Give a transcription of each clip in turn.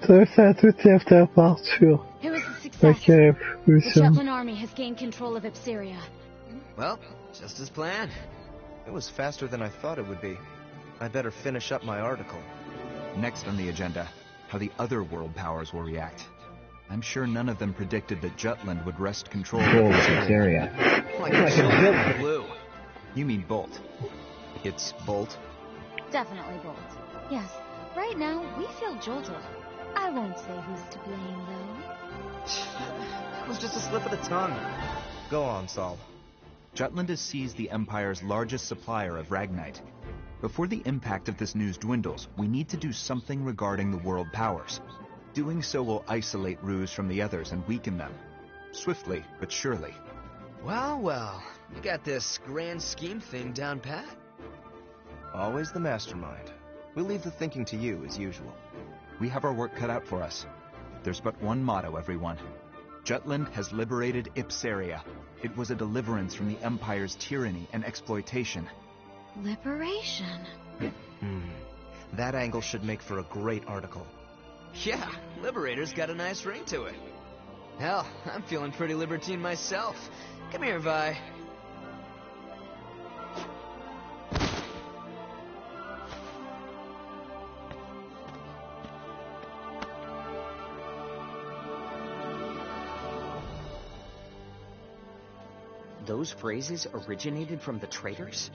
Ça, c'est un truc qui faire partir. It was a success. Valkyria The Revolution. Jutland army has gained control of Ipseria. Well, just as planned. It was faster than I thought it would be. I better finish up my article. Next on the agenda, how the other world powers will react. I'm sure none of them predicted that Jutland would wrest control of this area. Like a jolt of blue. You mean Bolt. It's Bolt. Definitely Bolt. Yes, right now we feel jolted. I won't say who's to blame, though. It was just a slip of the tongue. Go on, Saul. Jutland has seized the Empire's largest supplier of Ragnite. Before the impact of this news dwindles, we need to do something regarding the world powers. Doing so will isolate Ruse from the others and weaken them. Swiftly, but surely. Well, well. You got this grand scheme thing down pat. Always the mastermind. We'll leave the thinking to you, as usual. We have our work cut out for us. There's but one motto, everyone. Jutland has liberated Ipseria. It was a deliverance from the Empire's tyranny and exploitation. Liberation. That angle should make for a great article. Yeah, Liberator's got a nice ring to it. Hell, I'm feeling pretty libertine myself. Come here, Vi. Those phrases originated from the traitors?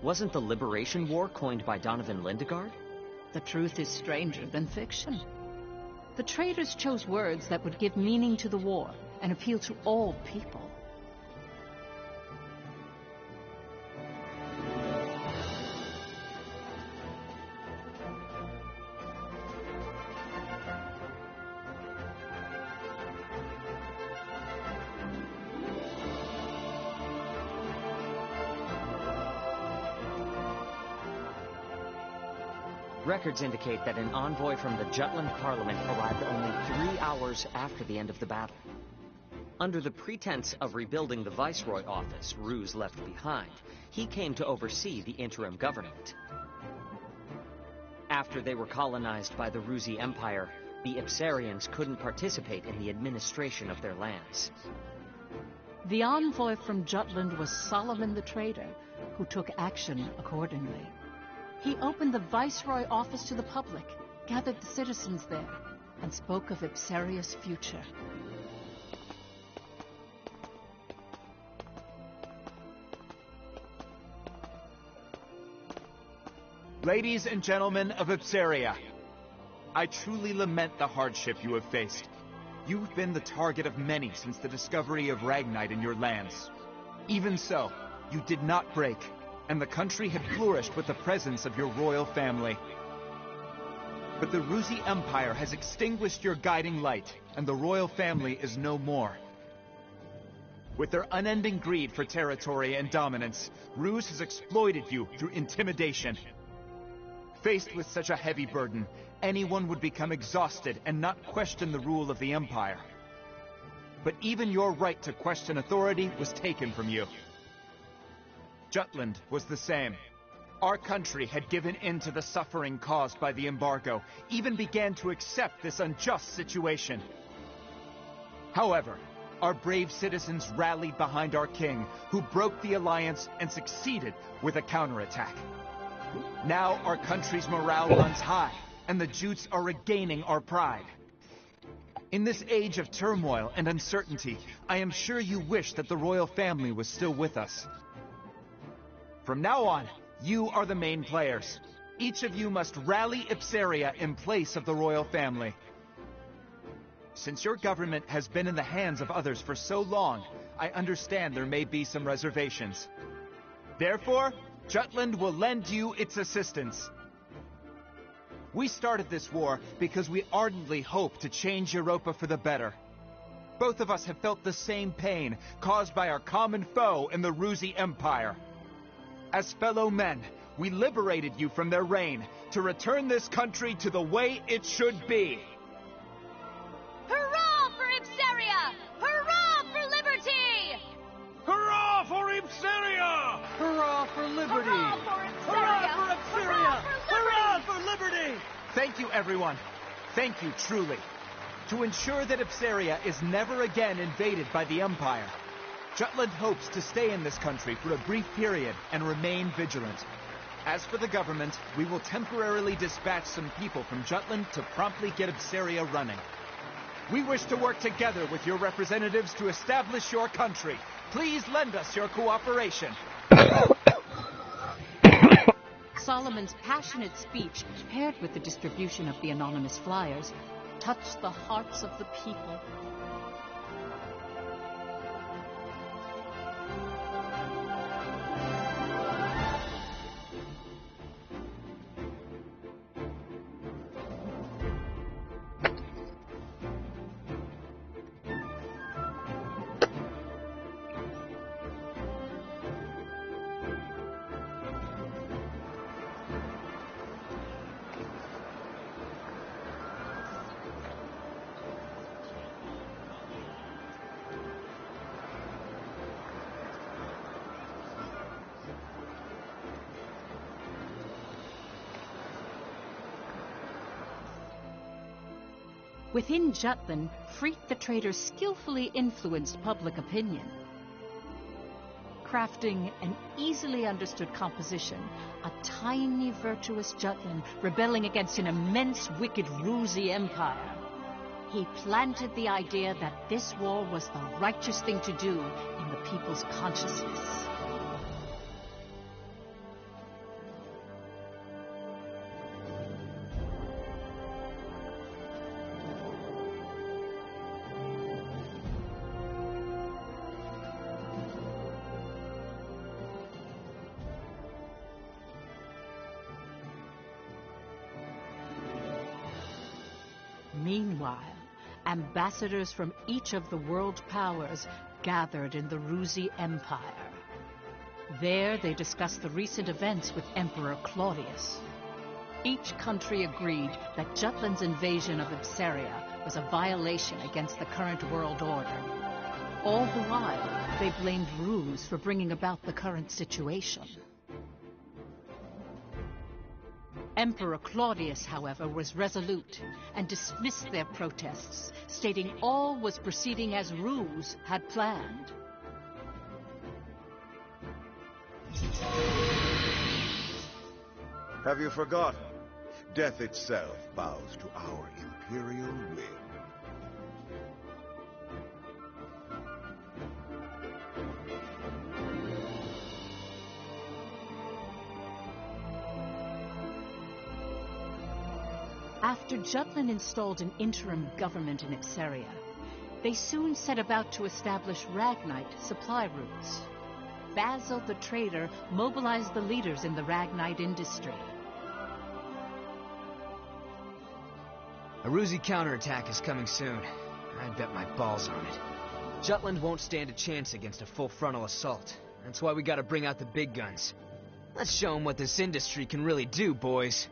Wasn't the Liberation War coined by Donovan Lindegard? The truth is stranger than fiction. The traitors chose words that would give meaning to the war and appeal to all people. Records indicate that an envoy from the Jutland Parliament arrived only 3 hours after the end of the battle. Under the pretense of rebuilding the Viceroy office Ruse left behind, he came to oversee the interim government. After they were colonized by the Rusi Empire, the Ipsarians couldn't participate in the administration of their lands. The envoy from Jutland was Solomon the Traitor, who took action accordingly. He opened the Viceroy office to the public, gathered the citizens there, and spoke of Ipseria's future. Ladies and gentlemen of Ipseria, I truly lament the hardship you have faced. You've been the target of many since the discovery of Ragnite in your lands. Even so, you did not break, and the country had flourished with the presence of your royal family. But the Rusi Empire has extinguished your guiding light, and the royal family is no more. With their unending greed for territory and dominance, Ruse has exploited you through intimidation. Faced with such a heavy burden, anyone would become exhausted and not question the rule of the Empire. But even your right to question authority was taken from you. Jutland was the same. Our country had given in to the suffering caused by the embargo, even began to accept this unjust situation. However, our brave citizens rallied behind our king, who broke the alliance and succeeded with a counterattack. Now our country's morale runs high, and the Jutes are regaining our pride. In this age of turmoil and uncertainty, I am sure you wish that the royal family was still with us. From now on, you are the main players. Each of you must rally Ipseria in place of the royal family. Since your government has been in the hands of others for so long, I understand there may be some reservations. Therefore, Jutland will lend you its assistance. We started this war because we ardently hope to change Europa for the better. Both of us have felt the same pain caused by our common foe in the Rusi Empire. As fellow men, we liberated you from their reign to return this country to the way it should be. Hurrah for Ipseria! Hurrah for liberty! Hurrah for Ipseria! Hurrah for liberty! Hurrah for Ipseria! Hurrah for Ipseria! Hurrah for liberty! Thank you, everyone. Thank you, truly. To ensure that Ipsaria is never again invaded by the Empire, Jutland hopes to stay in this country for a brief period and remain vigilant. As for the government, we will temporarily dispatch some people from Jutland to promptly get Ipsaria running. We wish to work together with your representatives to establish your country. Please lend us your cooperation. Solomon's passionate speech, paired with the distribution of the anonymous flyers, touched the hearts of the people. Within Jutland, Freet the Trader skillfully influenced public opinion. Crafting an easily understood composition, a tiny virtuous Jutland rebelling against an immense wicked Ruzi empire. He planted the idea that this war was the righteous thing to do in the people's consciousness. Meanwhile, ambassadors from each of the world powers gathered in the Ruzi Empire. There they discussed the recent events with Emperor Claudius. Each country agreed that Jutland's invasion of Ipsaria was a violation against the current world order. All the while, they blamed Ruse for bringing about the current situation. Emperor Claudius, however, was resolute and dismissed their protests, stating all was proceeding as Ruse had planned. Have you forgotten? Death itself bows to our imperial will. After Jutland installed an interim government in Ipsaria, they soon set about to establish Ragnite supply routes. Basil the Trader mobilized the leaders in the Ragnite industry. A Ruzi counterattack is coming soon. I'd bet my balls on it. Jutland won't stand a chance against a full frontal assault. That's why we gotta bring out the big guns. Let's show them what this industry can really do, boys.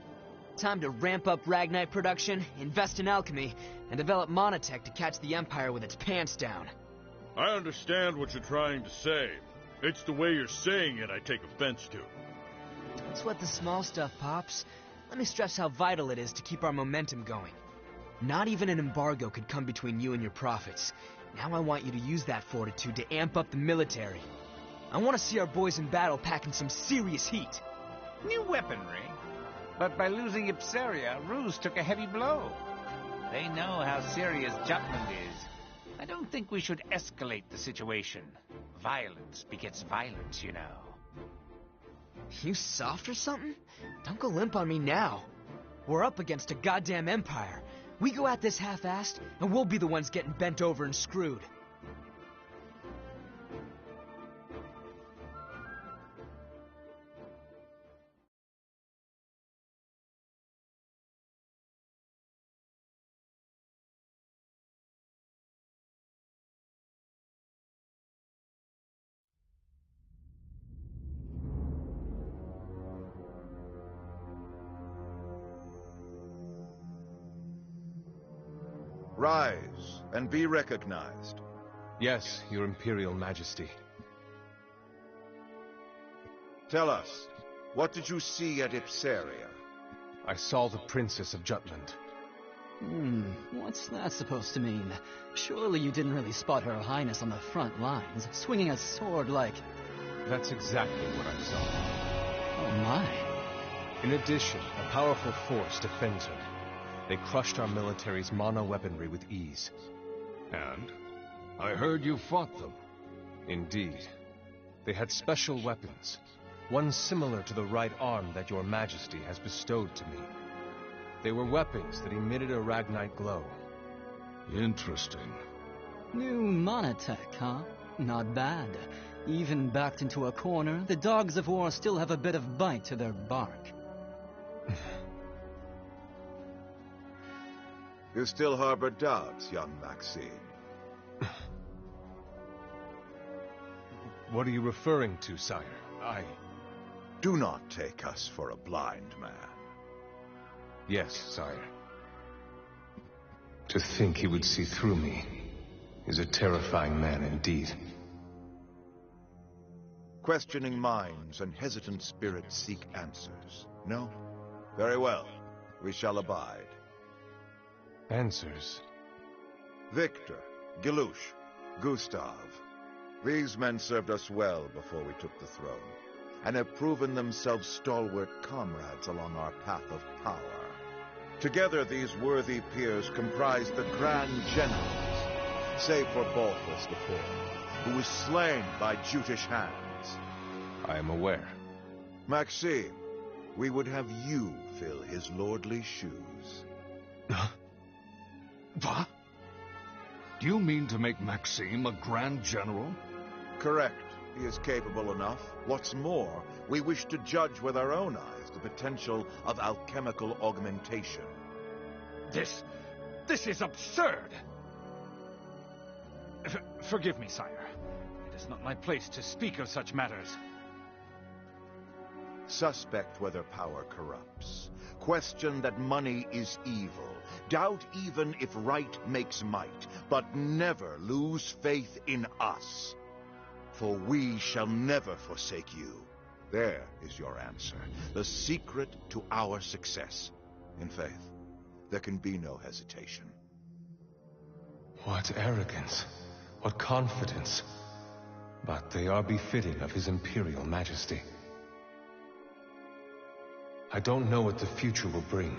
Time to ramp up Ragnite production, invest in alchemy, and develop monotech to catch the Empire with its pants down. I understand what you're trying to say. It's the way you're saying it I take offense to. Don't sweat the small stuff, Pops. Let me stress how vital it is to keep our momentum going. Not even an embargo could come between you and your profits. Now I want you to use that fortitude to amp up the military. I want to see our boys in battle packing some serious heat. New weaponry? But by losing Ipsaria, Ruse took a heavy blow. They know how serious Jutland is. I don't think we should escalate the situation. Violence begets violence, you know. You soft or something? Don't go limp on me now. We're up against a goddamn empire. We go at this half-assed, and we'll be the ones getting bent over and screwed. Rise and be recognized. Yes, Your Imperial Majesty. Tell us, what did you see at Ipsaria? I saw the Princess of Jutland. What's that supposed to mean? Surely you didn't really spot Her Highness on the front lines, swinging a sword like... That's exactly what I saw. Oh my. In addition, a powerful force defends her. They crushed our military's mono-weaponry with ease. And? I heard you fought them. Indeed. They had special weapons. One similar to the right arm that your majesty has bestowed to me. They were weapons that emitted a Ragnite glow. Interesting. New monotech, huh? Not bad. Even backed into a corner, the dogs of war still have a bit of bite to their bark. You still harbor doubts, young Maxime. What are you referring to, sire? Do not take us for a blind man. Yes, sire. To think he would see through me is a terrifying man indeed. Questioning minds and hesitant spirits seek answers. No? Very well. We shall abide. Answers? Victor, Gilouche, Gustav. These men served us well before we took the throne, and have proven themselves stalwart comrades along our path of power. Together, these worthy peers comprise the Grand Generals, save for Balthus IV, who was slain by Jutish hands. I am aware. Maxime, we would have you fill his lordly shoes. What? Do you mean to make Maxime a Grand General? Correct. He is capable enough. What's more, we wish to judge with our own eyes the potential of alchemical augmentation. This is absurd! Forgive me, sire. It is not my place to speak of such matters. Suspect whether power corrupts. Question that money is evil. Doubt even if right makes might. But never lose faith in us. For we shall never forsake you. There is your answer. The secret to our success. In faith, there can be no hesitation. What arrogance. What confidence. But they are befitting of His Imperial Majesty. I don't know what the future will bring,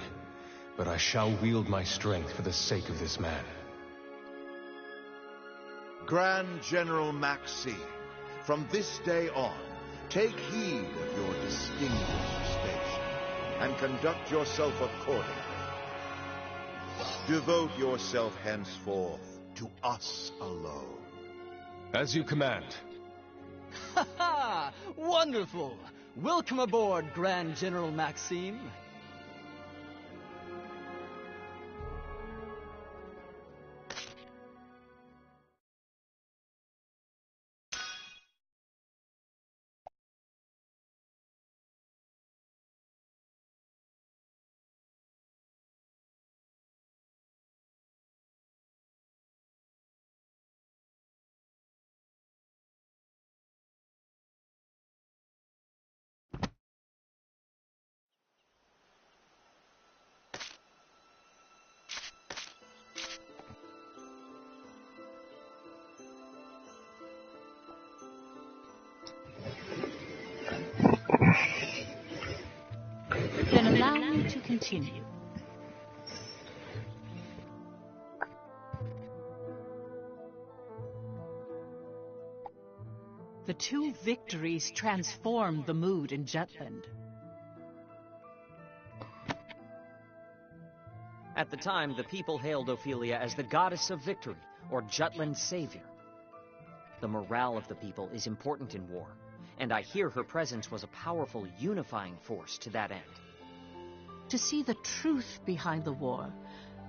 but I shall wield my strength for the sake of this man. Grand General Maxime, from this day on, take heed of your distinguished station, and conduct yourself accordingly. Devote yourself henceforth to us alone. As you command. Ha ha! Wonderful! Welcome aboard, Grand General Maxime. Then allow me to continue. The two victories transformed the mood in Jutland. At the time, the people hailed Ophelia as the goddess of victory, or Jutland's savior. The morale of the people is important in war, and I hear her presence was a powerful unifying force to that end. To see the truth behind the war,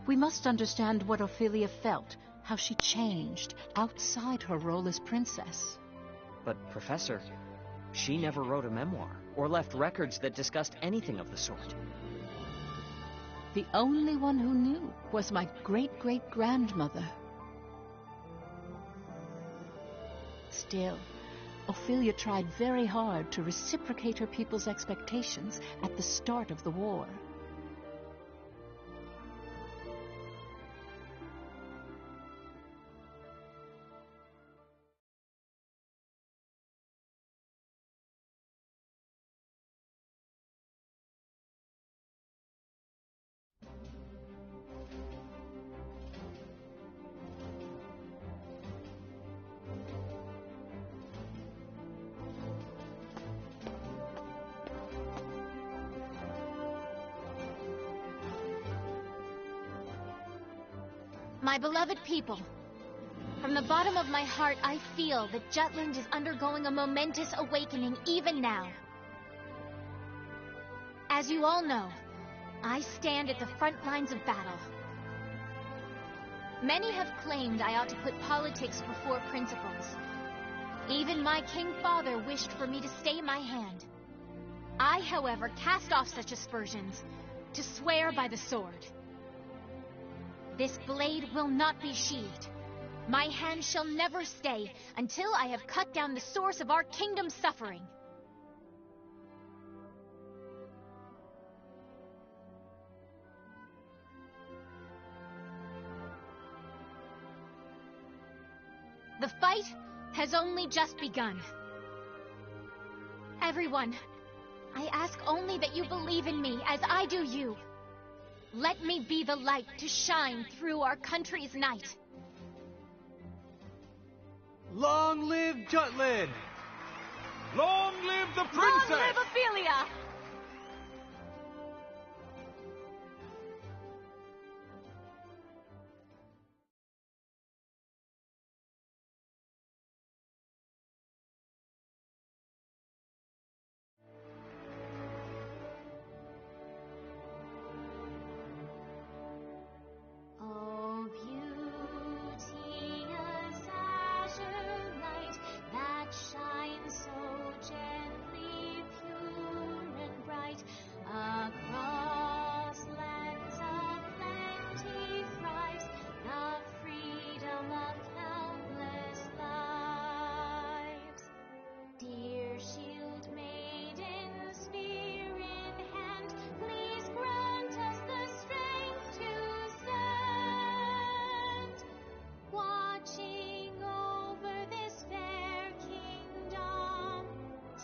we must understand what Ophelia felt, how she changed outside her role as princess. But, Professor, she never wrote a memoir, or left records that discussed anything of the sort. The only one who knew was my great-great-grandmother. Still, Ophelia tried very hard to reciprocate her people's expectations at the start of the war. My beloved people, from the bottom of my heart, I feel that Jutland is undergoing a momentous awakening even now. As you all know, I stand at the front lines of battle. Many have claimed I ought to put politics before principles. Even my king father wished for me to stay my hand. I, however, cast off such aspersions to swear by the sword. This blade will not be sheathed. My hand shall never stay until I have cut down the source of our kingdom's suffering. The fight has only just begun. Everyone, I ask only that you believe in me as I do you. Let me be the light to shine through our country's night. Long live Jutland! Long live the princess! Long live Ophelia! Oh, beauteous azure light that shines so gently, pure and bright, across lands of plenty thrives the freedom of countless lives. Dear shield maiden, spear in hand, please grant us the strength to stand, watching over this fair kingdom.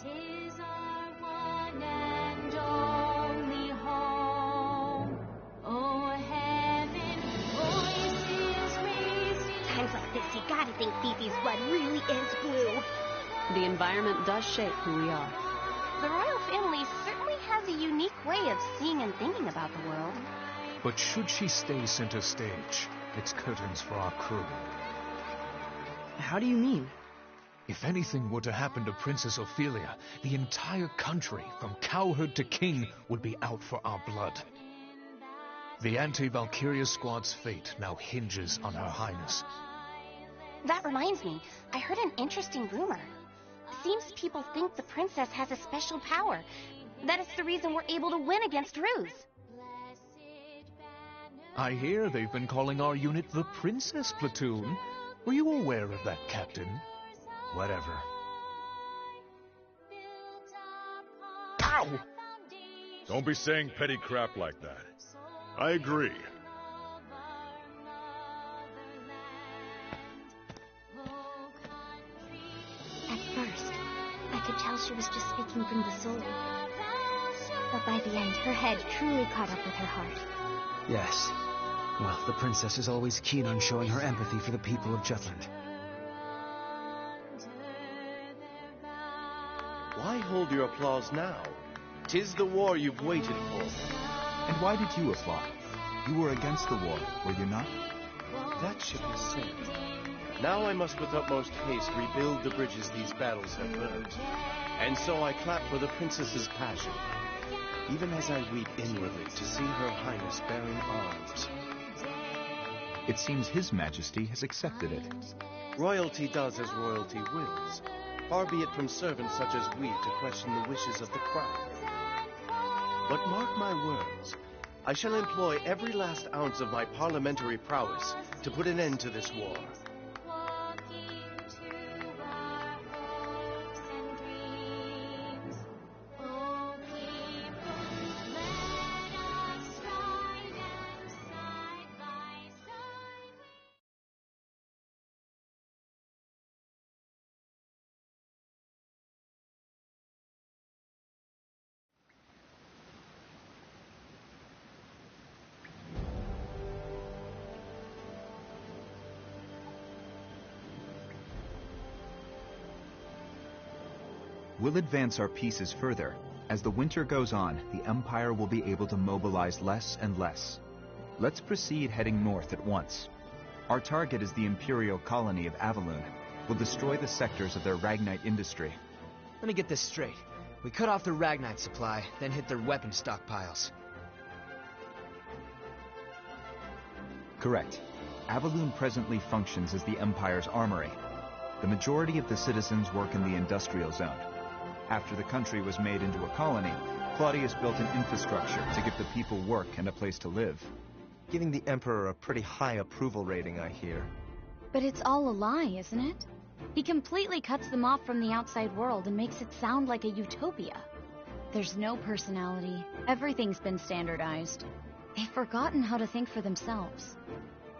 'Tis our one and only home. Oh, heaven, voices raised. Times like this, you gotta think Fifi's blood really is blue. The environment does shape who we are. The royal family certainly has a unique way of seeing and thinking about the world. But should she stay center stage, it's curtains for our crew. How do you mean? If anything were to happen to Princess Ophelia, the entire country, from cowherd to king, would be out for our blood. The anti-Valkyria squad's fate now hinges on Her Highness. That reminds me, I heard an interesting rumor. Seems people think the princess has a special power. That it's the reason we're able to win against Ruse. I hear they've been calling our unit the Princess Platoon. Were you aware of that, Captain? Whatever. Ow! Don't be saying petty crap like that. I agree. At first, I could tell she was just speaking from the soul. But by the end, her head truly caught up with her heart. Yes. Well, the princess is always keen on showing her empathy for the people of Jutland. Why hold your applause now? 'Tis the war you've waited for. And why did you applaud? You were against the war, were you not? That ship is sailed. Now I must with utmost haste rebuild the bridges these battles have burned. And so I clap for the princess's passion, even as I weep inwardly to see Her Highness bearing arms. It seems His Majesty has accepted it. Royalty does as royalty wills. Far be it from servants such as we to question the wishes of the crown. But mark my words, I shall employ every last ounce of my parliamentary prowess to put an end to this war. We'll advance our pieces further. As the winter goes on, the Empire will be able to mobilize less and less. Let's proceed heading north at once. Our target is the Imperial colony of Avaloon. We'll destroy the sectors of their Ragnite industry. Let me get this straight. We cut off their Ragnite supply, then hit their weapon stockpiles. Correct. Avaloon presently functions as the Empire's armory. The majority of the citizens work in the industrial zone. After the country was made into a colony, Claudius built an infrastructure to give the people work and a place to live. Giving the Emperor a pretty high approval rating, I hear. But it's all a lie, isn't it? He completely cuts them off from the outside world and makes it sound like a utopia. There's no personality. Everything's been standardized. They've forgotten how to think for themselves.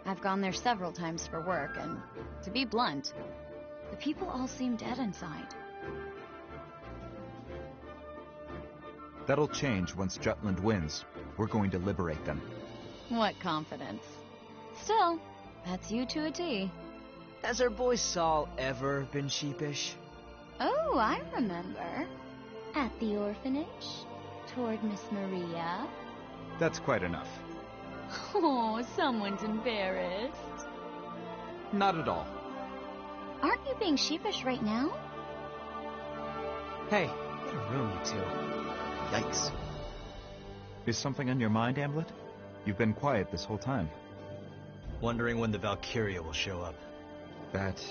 I've gone there several times for work, and to be blunt, the people all seem dead inside. That'll change once Jutland wins. We're going to liberate them. What confidence. Still, that's you to a T. Has our boy Saul ever been sheepish? Oh, I remember. At the orphanage, toward Miss Maria. That's quite enough. Oh, someone's embarrassed. Not at all. Aren't you being sheepish right now? Hey, get a room, you two. Yikes. Is something on your mind, Amulet? You've been quiet this whole time. Wondering when the Valkyria will show up. That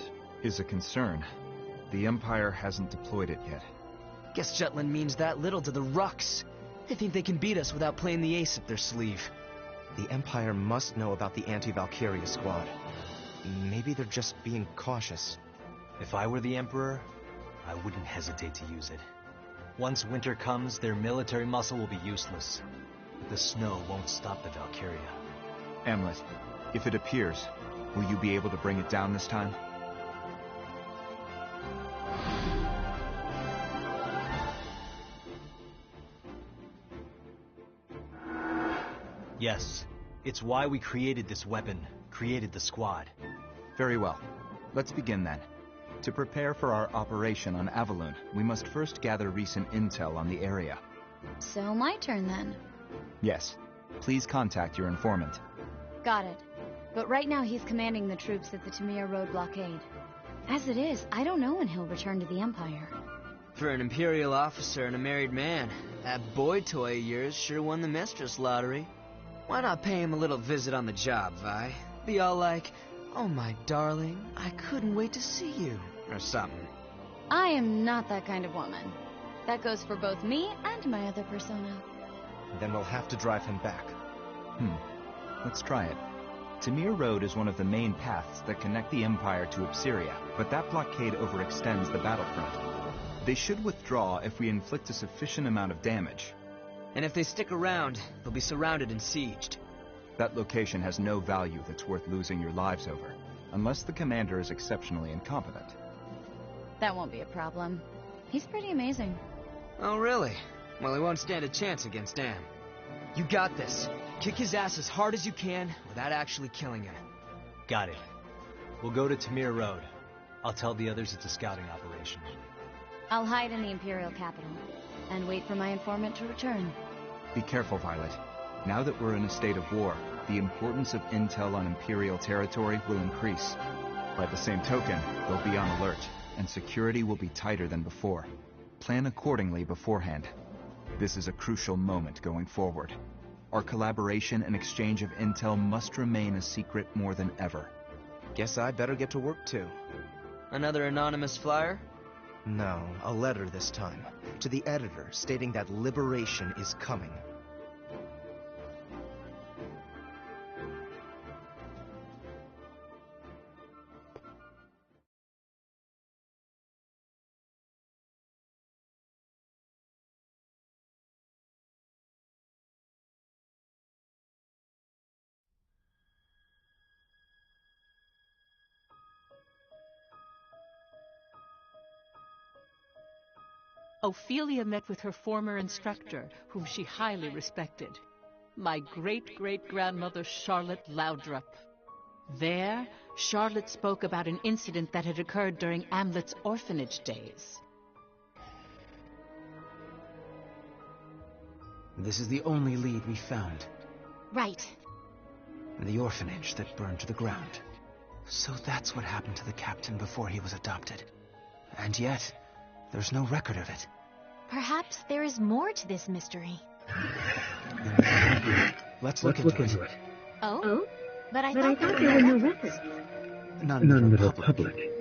is a concern. The Empire hasn't deployed it yet. Guess Jutland means that little to the Rux. They think they can beat us without playing the ace up their sleeve. The Empire must know about the anti-Valkyria squad. Maybe they're just being cautious. If I were the Emperor, I wouldn't hesitate to use it. Once winter comes, their military muscle will be useless. But the snow won't stop the Valkyria. Amulet, if it appears, will you be able to bring it down this time? Yes. It's why we created this weapon, created the squad. Very well. Let's begin then. To prepare for our operation on Avaloon, we must first gather recent intel on the area. So my turn then. Yes. Please contact your informant. Got it. But right now he's commanding the troops at the Tamir Road blockade. As it is, I don't know when he'll return to the Empire. For an Imperial officer and a married man, that boy toy of yours sure won the mistress lottery. Why not pay him a little visit on the job, Vi? Be all like, "Oh my darling, I couldn't wait to see you," or something. I am not that kind of woman. That goes for both me and my other persona. Then we'll have to drive him back. Let's try it. Tamir Road is one of the main paths that connect the Empire to Ipsiria, but that blockade overextends the battlefront. They should withdraw if we inflict a sufficient amount of damage. And if they stick around, they'll be surrounded and sieged. That location has no value that's worth losing your lives over, unless the commander is exceptionally incompetent. That won't be a problem. He's pretty amazing. Oh, really? Well, he won't stand a chance against Am. You got this. Kick his ass as hard as you can without actually killing him. Got it. We'll go to Tamir Road. I'll tell the others it's a scouting operation. I'll hide in the Imperial capital and wait for my informant to return. Be careful, Violet. Now that we're in a state of war, the importance of intel on Imperial territory will increase. By the same token, they'll be on alert, and security will be tighter than before. Plan accordingly beforehand. This is a crucial moment going forward. Our collaboration and exchange of intel must remain a secret more than ever. Guess I better get to work too. Another anonymous flyer? No, a letter this time. To the editor, stating that liberation is coming. Ophelia met with her former instructor, whom she highly respected, my great-great-grandmother Charlotte Loudrup. There, Charlotte spoke about an incident that had occurred during Amlet's orphanage days. This is the only lead we found. Right. The orphanage that burned to the ground. So that's what happened to the captain before he was adopted. And yet, there's no record of it. Perhaps there is more to this mystery. Let's look into it. Oh? But I thought there were no records. None in the public.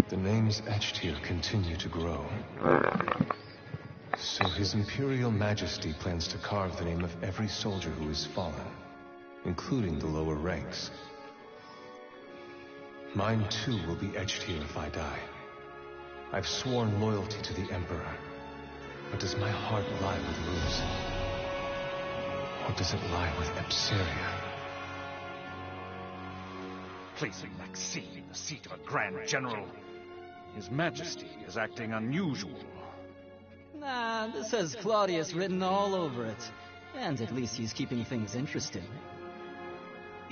The names etched here continue to grow. So His Imperial Majesty plans to carve the name of every soldier who has fallen, including the lower ranks. Mine too will be etched here if I die. I've sworn loyalty to the Emperor. But does my heart lie with Ruse? Or does it lie with Epsiria? Placing Maxime in the seat of a Grand General. His Majesty is acting unusual. Nah, this has Claudius written all over it. And at least he's keeping things interesting.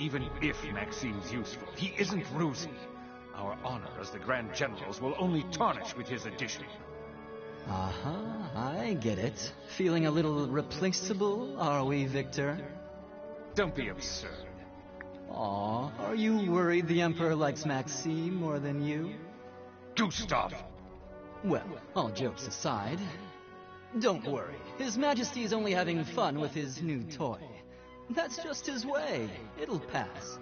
Even if Maxime's useful, he isn't Ruse. Our honor as the Grand Generals will only tarnish with his addition. I get it. Feeling a little replaceable, are we, Victor? Don't be absurd. Aw, are you worried the Emperor likes Maxime more than you? Gustav! Well, all jokes aside, don't worry. His Majesty is only having fun with his new toy. That's just his way. It'll pass.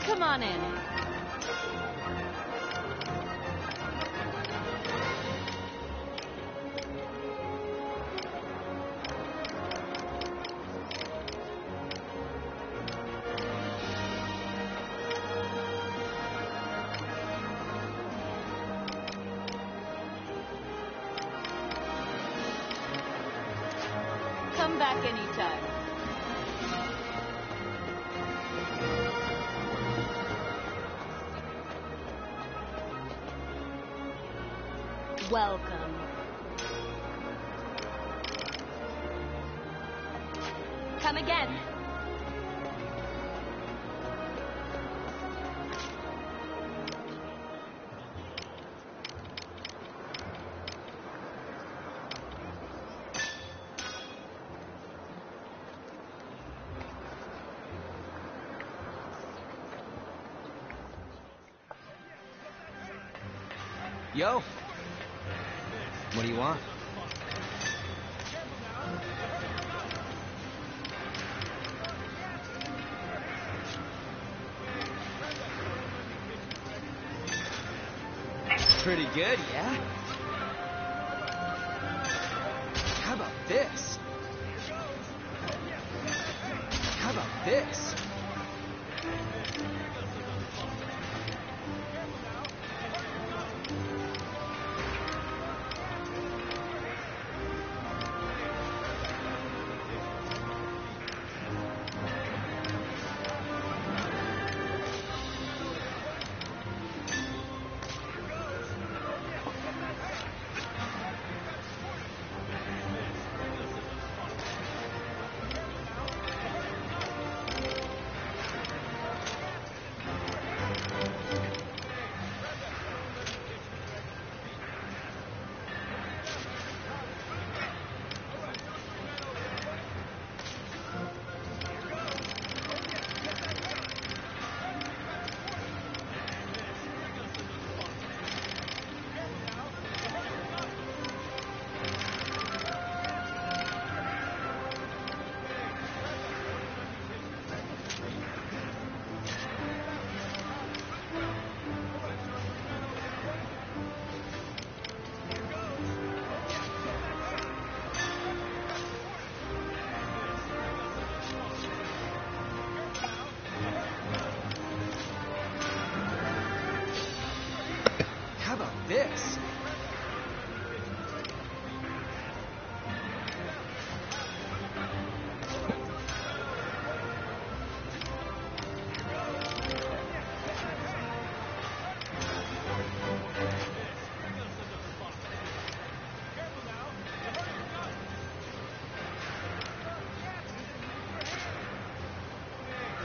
Come on in. Come back anytime. Welcome. Come again. Yo. What do you want? Pretty good, yeah? How about this? How about this? this?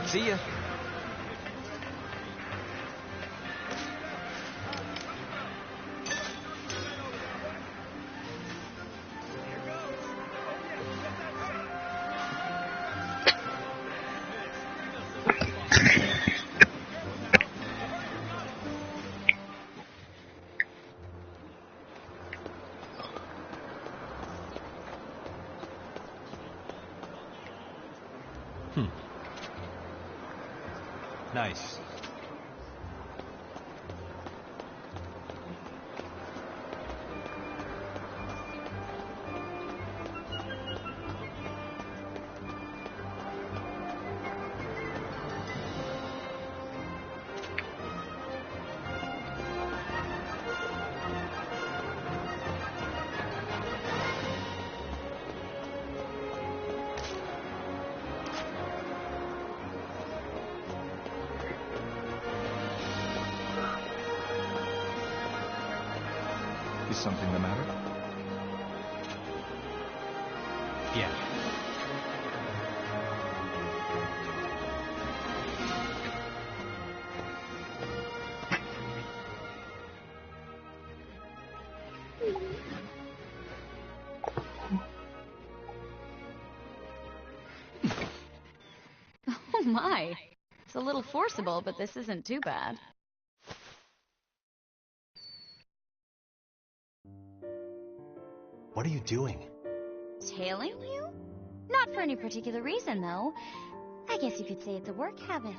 See ya. Nice. Is something the matter? Yeah. Oh my. It's a little forcible, but this isn't too bad. What are you doing? Tailing you? Not for any particular reason, though. I guess you could say it's a work habit.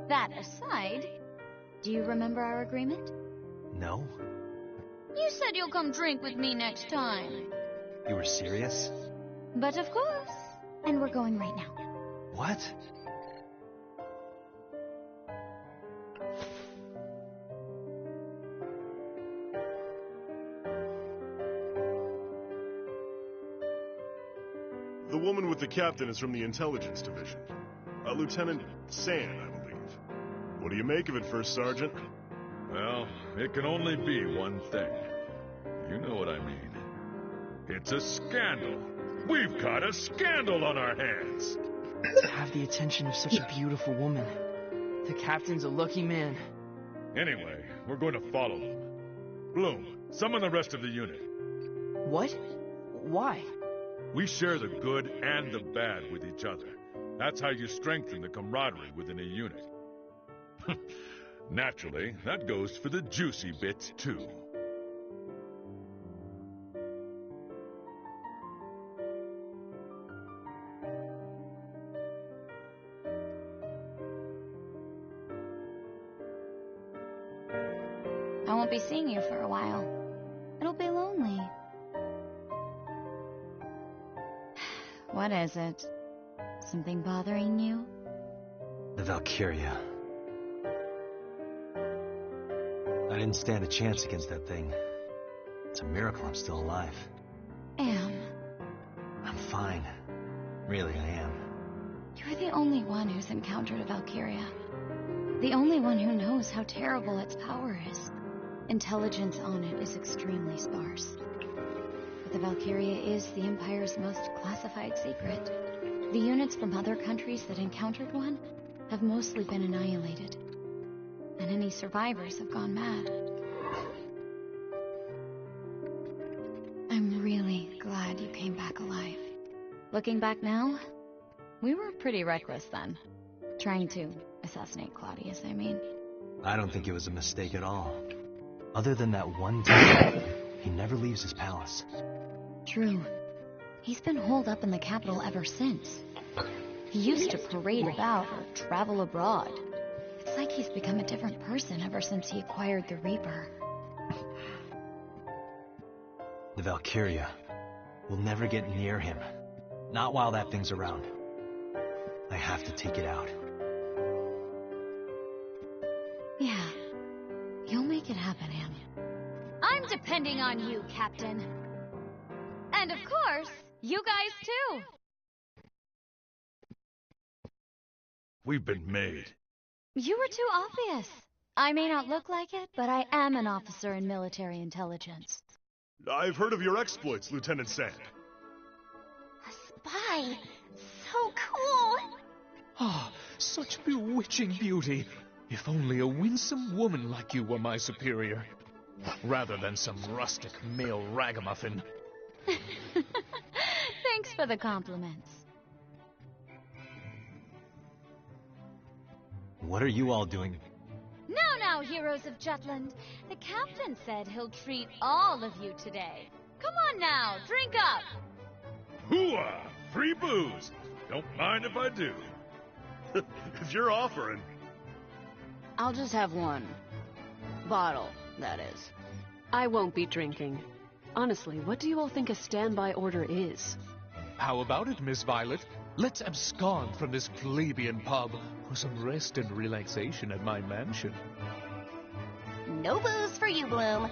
That aside, do you remember our agreement? No? You said you'll come drink with me next time. You were serious? But of course. And we're going right now. What? The woman with the captain is from the intelligence division. Lieutenant Sand, I believe. What do you make of it, First Sergeant? Well, it can only be one thing. You know what I mean. It's a scandal. We've got a scandal on our hands. To have the attention of such a beautiful woman. The captain's a lucky man. Anyway, we're going to follow them. Bloom, summon the rest of the unit. What? Why? We share the good and the bad with each other. That's how you strengthen the camaraderie within a unit. Naturally, that goes for the juicy bits, too. I won't be seeing you for a while. It'll be lonely. What is it? Something bothering you? The Valkyria. I didn't stand a chance against that thing. It's a miracle I'm still alive. Am. I'm fine. Really, I am. You're the only one who's encountered a Valkyria. The only one who knows how terrible its power is. Intelligence on it is extremely sparse. But the Valkyria is the Empire's most classified secret. The units from other countries that encountered one have mostly been annihilated. And any survivors have gone mad. I'm really glad you came back alive. Looking back now, we were pretty reckless then. Trying to assassinate Claudius, I mean. I don't think it was a mistake at all. Other than that one time, he never leaves his palace. True. He's been holed up in the capital ever since. He used to parade about or travel abroad. It's like he's become a different person ever since he acquired the Reaper. The Valkyria will never get near him. Not while that thing's around. I have to take it out. Yeah. You'll make it happen, Am. I'm depending on you, Captain. And of course, you guys too. We've been made. You were too obvious. I may not look like it, but I am an officer in military intelligence. I've heard of your exploits, Lieutenant Sand. Spy! So cool! Ah, such bewitching beauty. If only a winsome woman like you were my superior. Rather than some rustic male ragamuffin. Thanks for the compliments. What are you all doing? Now, heroes of Jutland. The captain said he'll treat all of you today. Come on now, drink up! Hooah! Free booze! Don't mind if I do. If you're offering. I'll just have one. Bottle, that is. I won't be drinking. Honestly, what do you all think a standby order is? How about it, Miss Violet? Let's abscond from this plebeian pub for some rest and relaxation at my mansion. No booze for you, Bloom.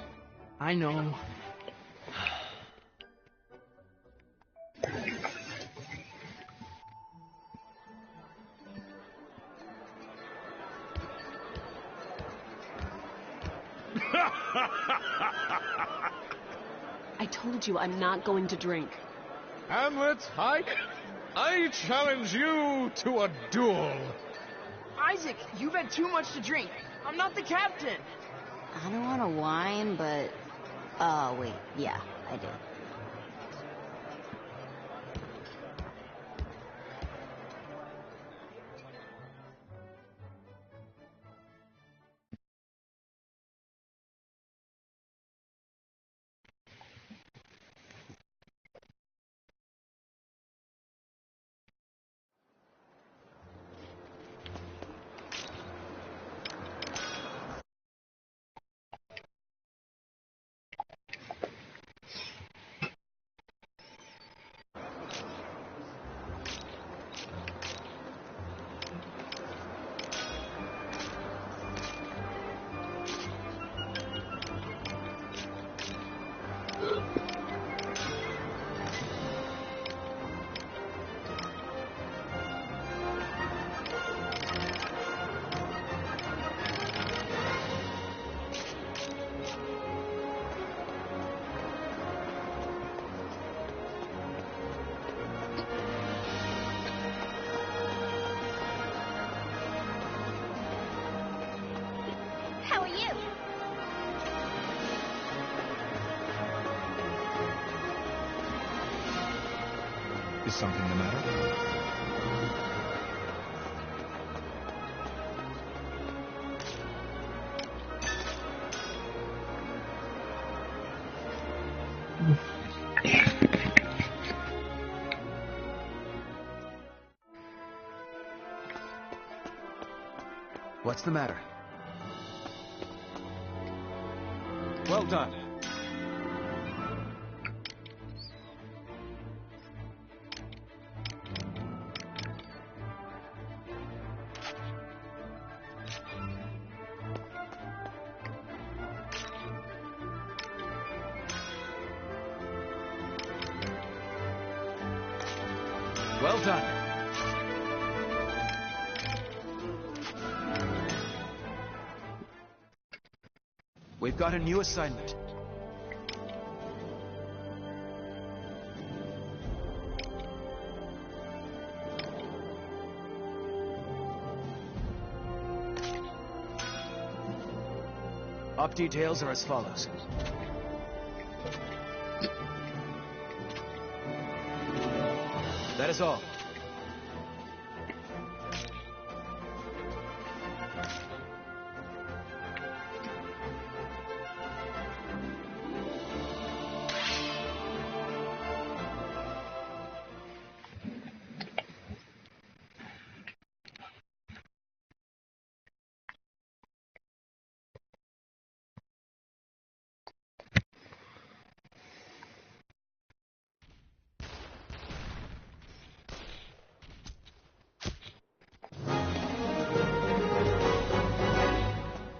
I know. I told you I'm not going to drink. Hamlet, I challenge you to a duel. Isaac, you've had too much to drink. I'm not the captain. I don't want to whine, but... Oh, wait. Yeah, I do. How are you? Is something the matter? What's the matter? Well done. Well done. We've got a new assignment. Op details are as follows. That is all.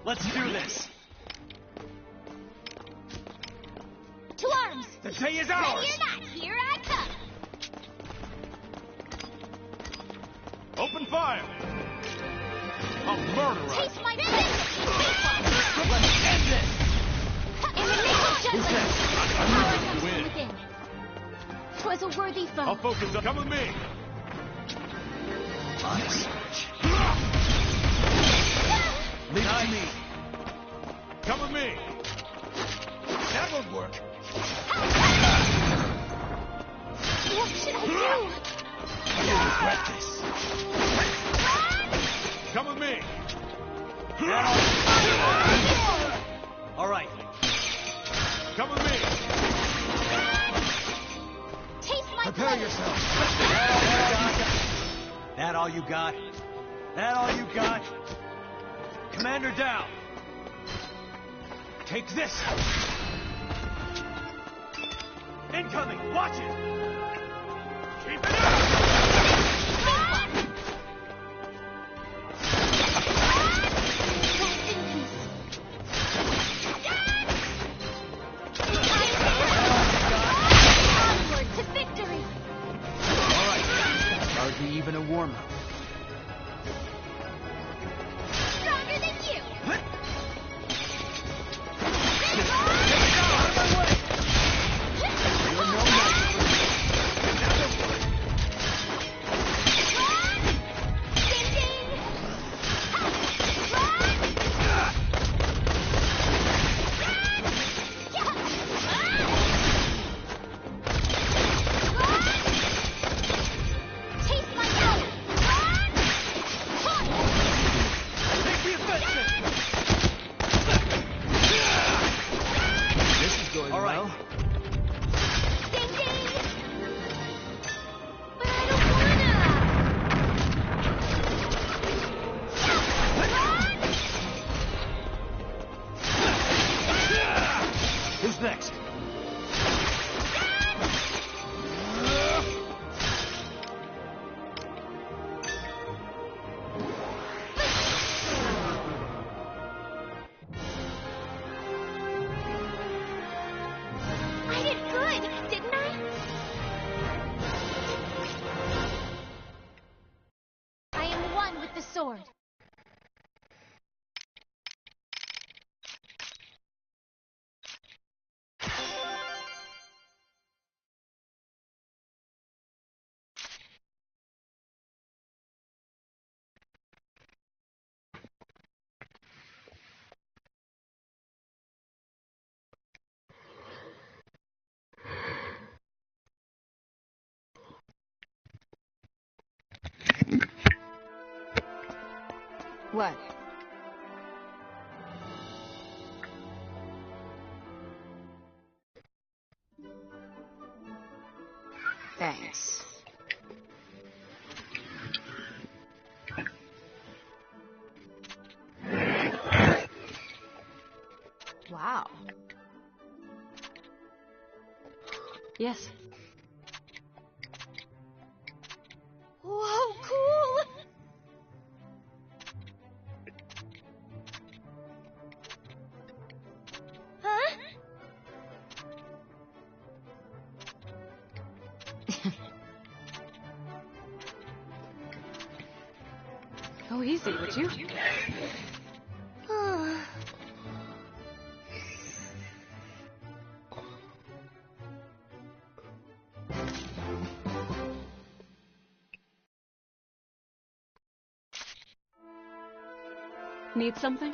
Let's do this! is ours! Ready or not, here I come! Open fire! I'll murder us! Taste my vengeance! Let's end this! In the name of Jutland! Power comes win. from within. 'Twas a worthy foe. I'll focus on... Come with me! Honest. Leave it to me! Come with me! That won't work. What should I do? You'll regret this. Come with me! All right. Come with me! Taste my Prepare blade. yourself. That all you got? That all you got? Commander down. Take this. Incoming. Watch it. Keep it up! Rest in peace. Onward to victory. All right, hardly even a warm-up. Stronger than you. Taste my power. Take the offensive! This is going All right. well. Ding ding. But I don't wanna. Who's next? I did good, didn't I? I am one with the sword. What? Thanks. Wow. Yes. Whoa, cool! Huh? Go easy, would you? Need something?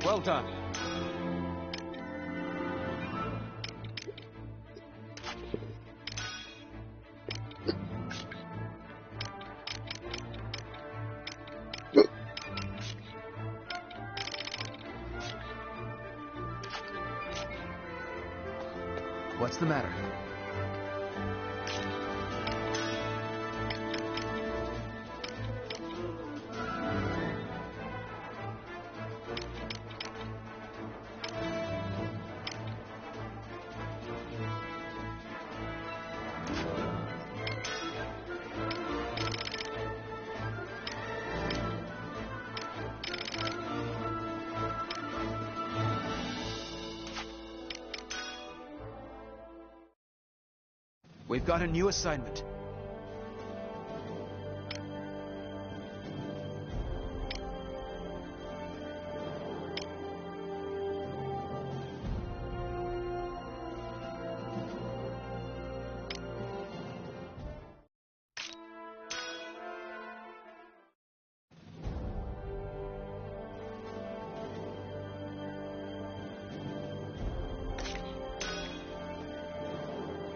Well done. What's the matter? We've got a new assignment.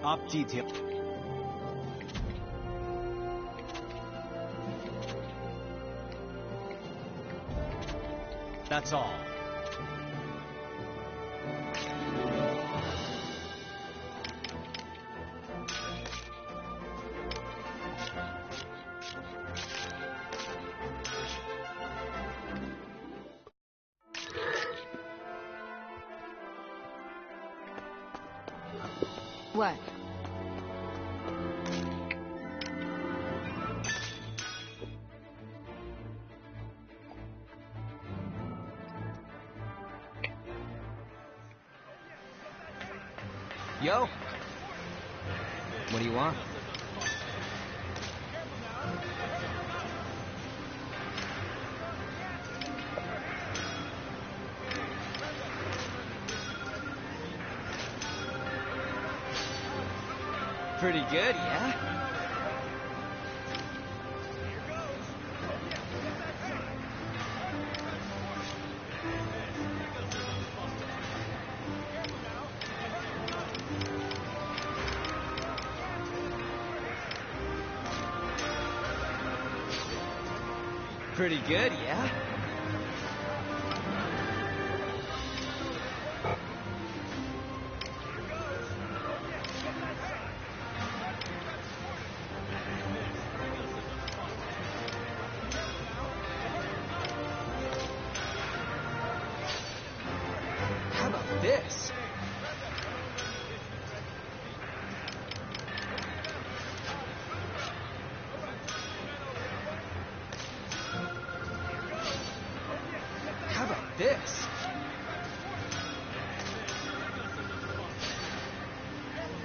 Op detail. That's all. What? Yo! What do you want? Pretty good, yeah? Pretty good, yeah? How about this? How about this?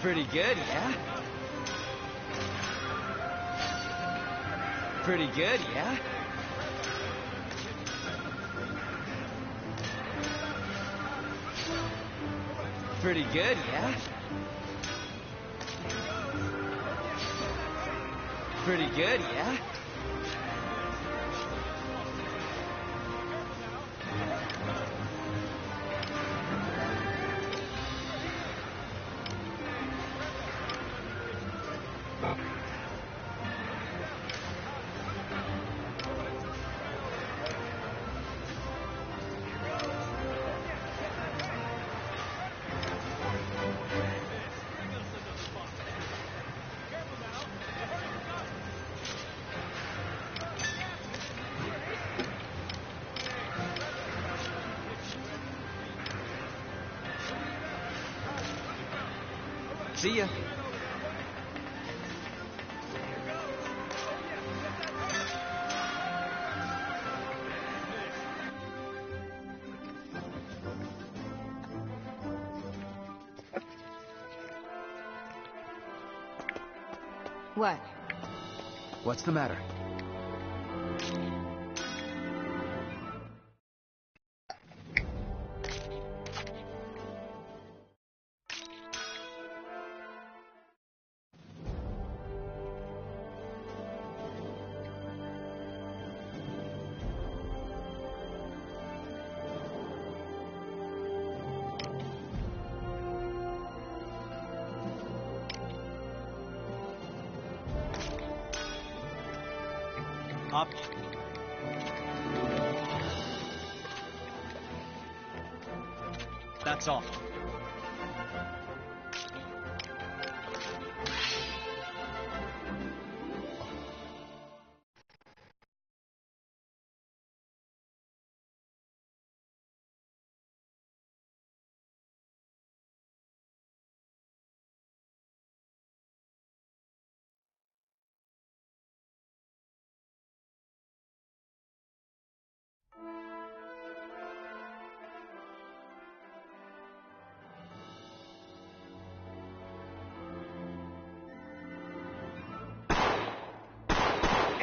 Pretty good, yeah? Pretty good, yeah? Pretty good, yeah? Pretty good, yeah? See ya. What? What's the matter? Up. That's all.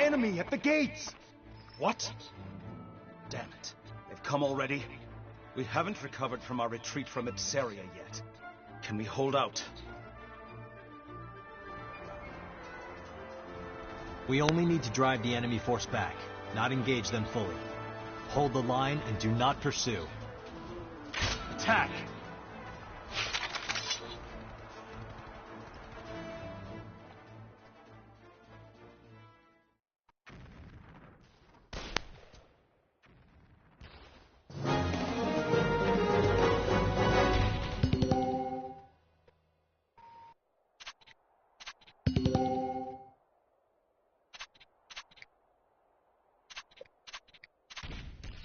enemy at the gates! What? Damn it. They've come already? We haven't recovered from our retreat from Ipsaria yet. Can we hold out? We only need to drive the enemy force back, not engage them fully. Hold the line and do not pursue. Attack!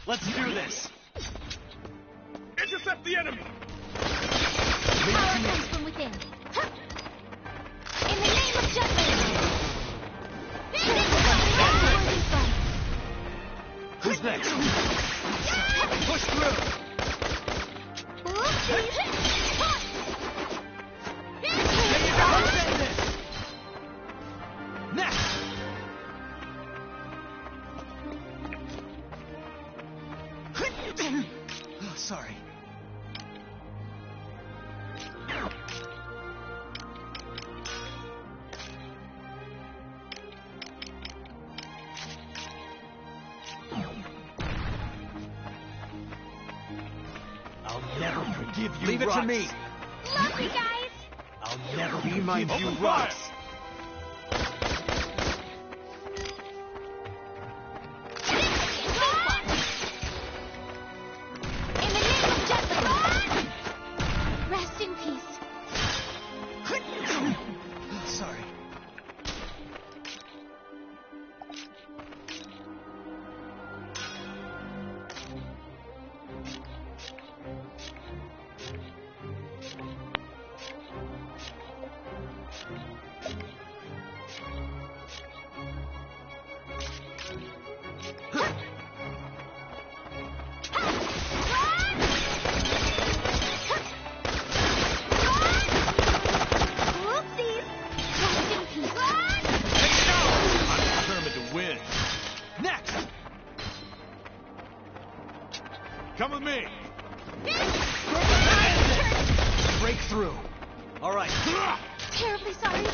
Let's do this! Intercept the enemy! Power comes from within. In the name of justice! Who's next? Push through! Next! Oh, sorry. I'll never forgive you, Leave it to me! Love you guys! I'll never Be my forgive view you, rocks! In the name of justice! Rest in peace. Sorry. Whoopsies! Rest in peace. I'm determined to win. Next! Come with me! Break through. All right. Terribly sorry.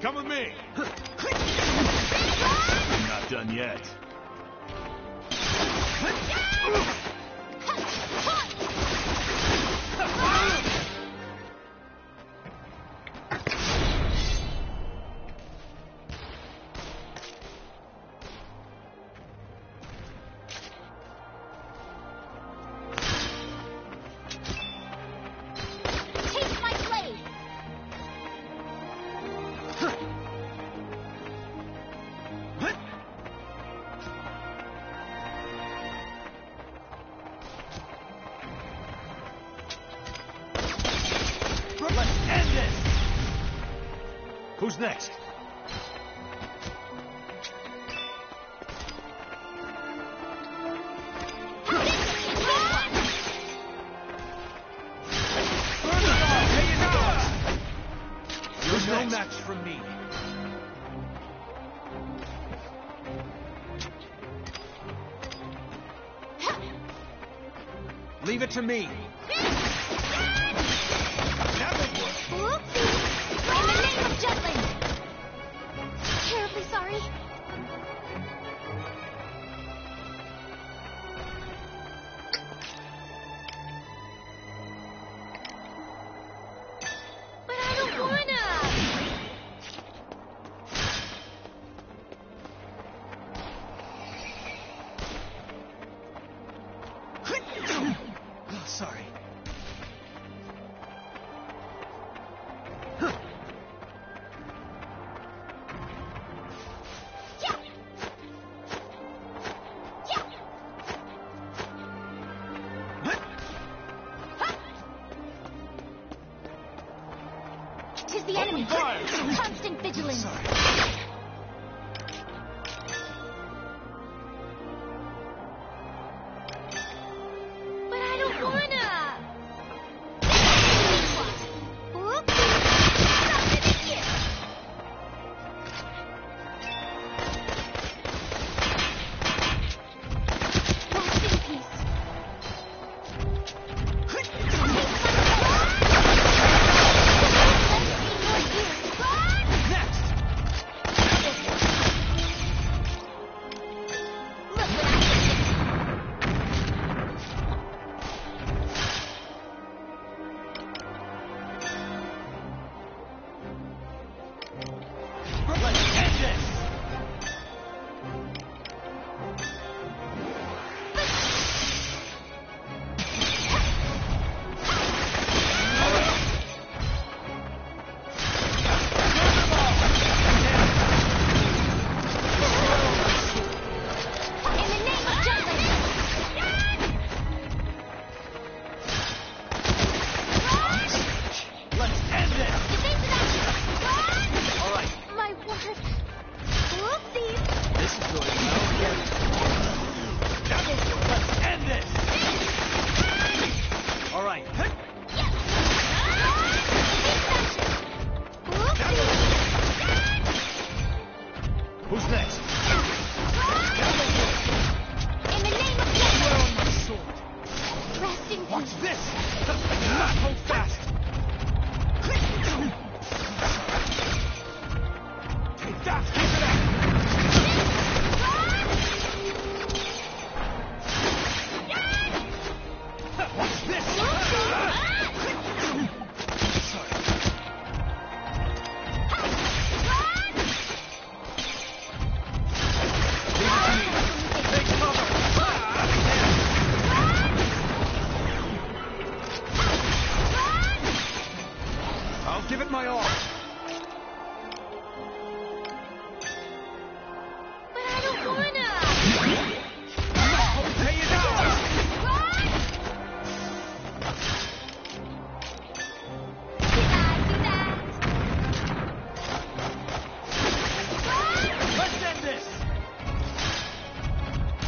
Come with me! I'm not done yet. Take my blade! Let's end this! Who's next? There's no match for me. Leave it to me. Whoopsies! In the name of Jutland! Terribly sorry. But I don't wanna! Oh, sorry. Tis the enemy! Constant vigilance! But I don't wanna! Oops! Something in here! I'll give it my all. But I don't wanna! I'll pay it out! Let's end this!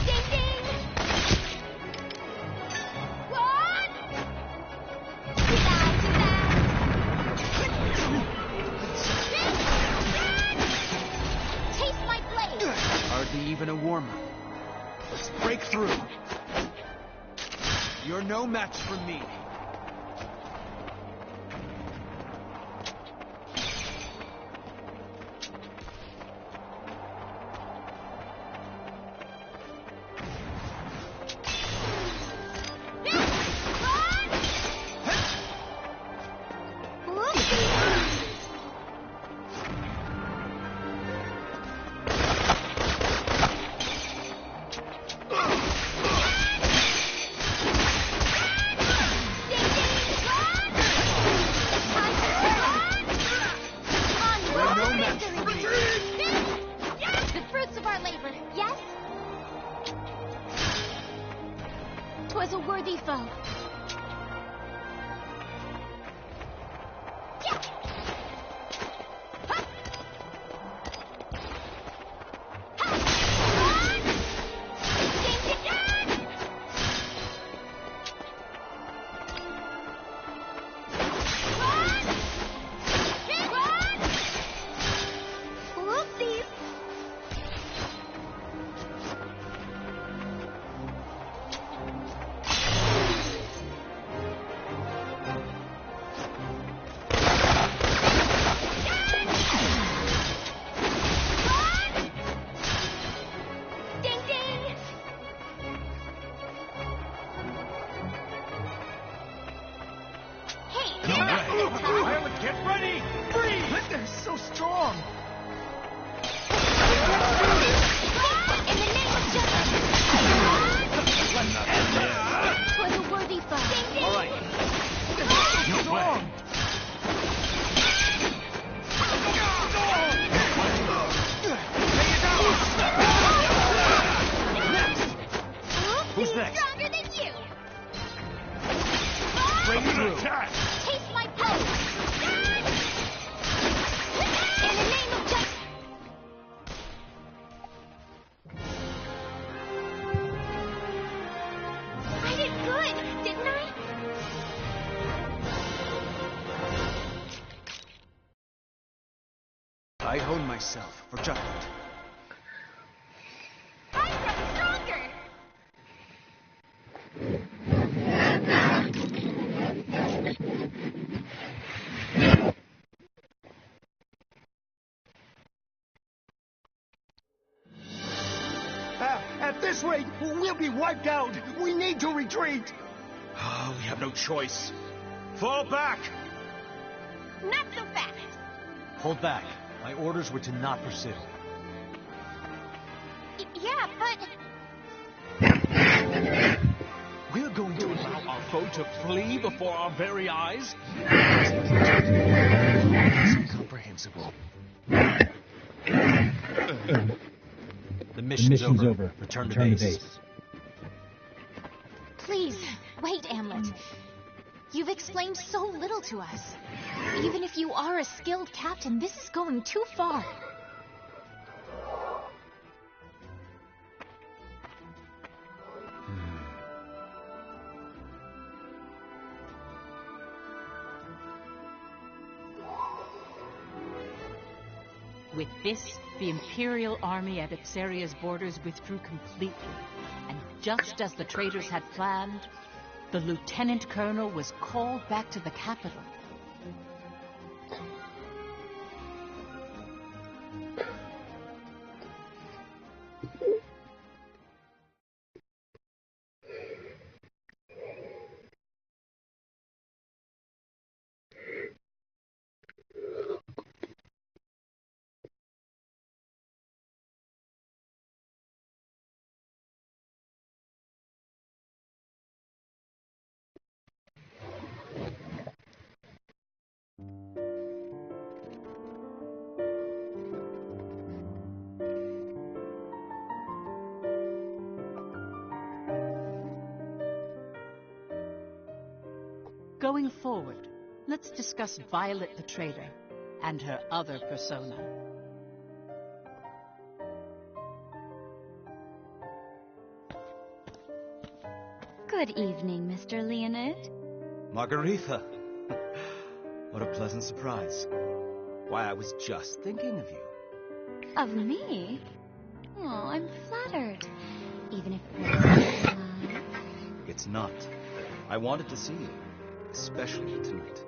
Ding ding! Run! Taste my blade! Hardly even a warm-up. Let's break through. You're no match for me. The fruits of our labor, yes? 'Twas a worthy foe. Whoopsies! Ding ding! Hey, No that's way. the time. Pilot, get ready! Freeze! They're so strong! In the name of justice! Let's end this! 'Twas a worthy foe. Ding ding! All right. No way. Who's next? Stronger than you! Break through. Attack! Taste my blade! In the name of justice! I did good, didn't I? I honed myself for Jutland. I'm getting stronger! At this rate, we'll be wiped out. We need to retreat. We have no choice. Fall back! Not so fast! Hold back. My orders were to not pursue. Yeah, but... We're going to allow our foe to flee before our very eyes? It's incomprehensible. The mission's over. Return to base. Please, wait, Amlet. You've explained so little to us. Even if you are a skilled captain, this is going too far. With this, the Imperial army at Ipseria's borders withdrew completely, and just as the traitors had planned, the lieutenant colonel was called back to the capital. Going forward, let's discuss Violet the Traitor and her other persona. Good evening, Mr. Leonid. Margaretha! What a pleasant surprise. Why, I was just thinking of you. Of me? Oh, I'm flattered. Even if it's not. It's not. I wanted to see you, especially tonight.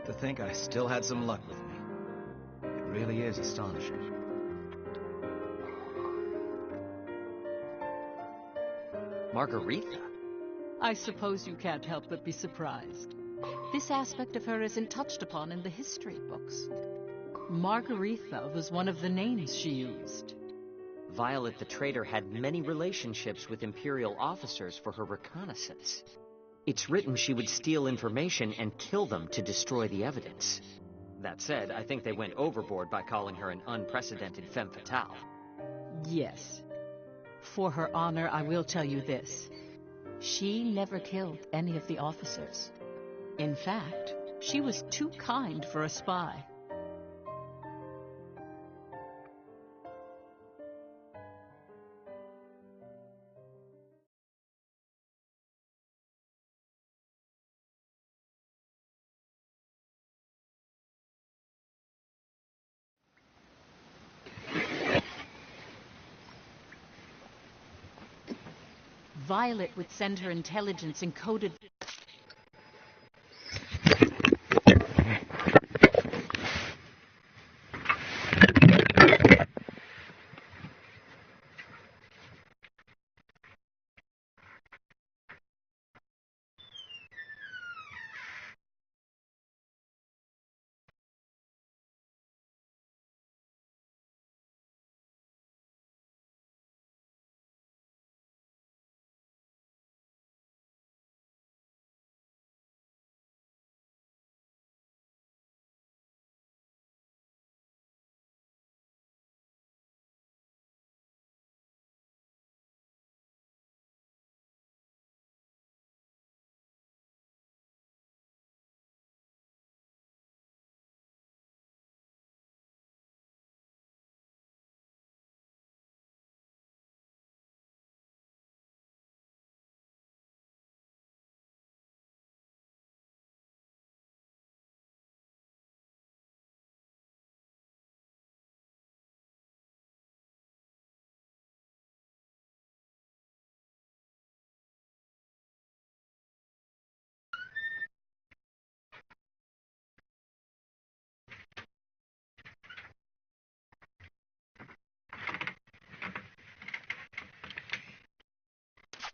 To think I still had some luck with me. It really is astonishing. Margaretha? I suppose you can't help but be surprised. This aspect of her isn't touched upon in the history books. Margaretha was one of the names she used. Violet the Traitor had many relationships with Imperial officers for her reconnaissance. It's written she would steal information and kill them to destroy the evidence. That said, I think they went overboard by calling her an unprecedented femme fatale. Yes. For her honor, I will tell you this. She never killed any of the officers. In fact, she was too kind for a spy. Violet would send her intelligence encoded.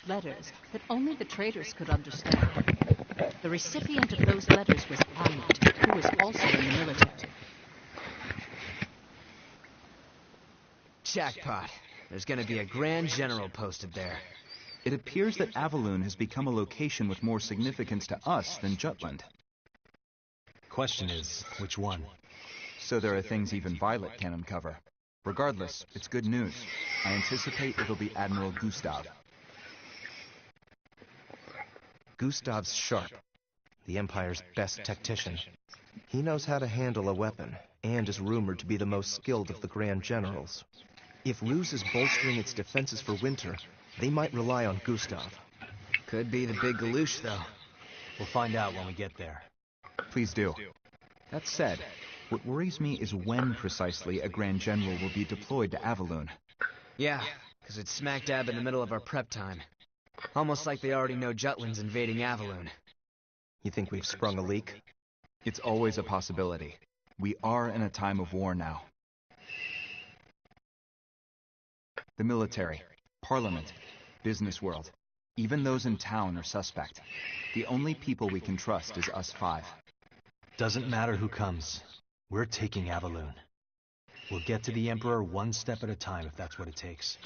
Letters that only the traitors could understand. The recipient of those letters was Violet, who was also in the military. Jackpot. There's gonna be a Grand General posted there. It appears that Avaloon has become a location with more significance to us than Jutland. Question is, which one? So there are things even Violet can uncover. Regardless, it's good news. I anticipate it'll be Admiral Gustav. Gustav's sharp. The Empire's best tactician. He knows how to handle a weapon, and is rumored to be the most skilled of the Grand Generals. If Ruse is bolstering its defenses for winter, they might rely on Gustav. Could be the big Galouche, though. We'll find out when we get there. Please do. That said, what worries me is when precisely a Grand General will be deployed to Avaloon. Yeah, because it's smack dab in the middle of our prep time. Almost like they already know Jutland's invading Avaloon. You think we've sprung a leak? It's always a possibility. We are in a time of war now. The military, parliament, business world, even those in town are suspect. The only people we can trust is us five. Doesn't matter who comes. We're taking Avaloon. We'll get to the Emperor one step at a time if that's what it takes.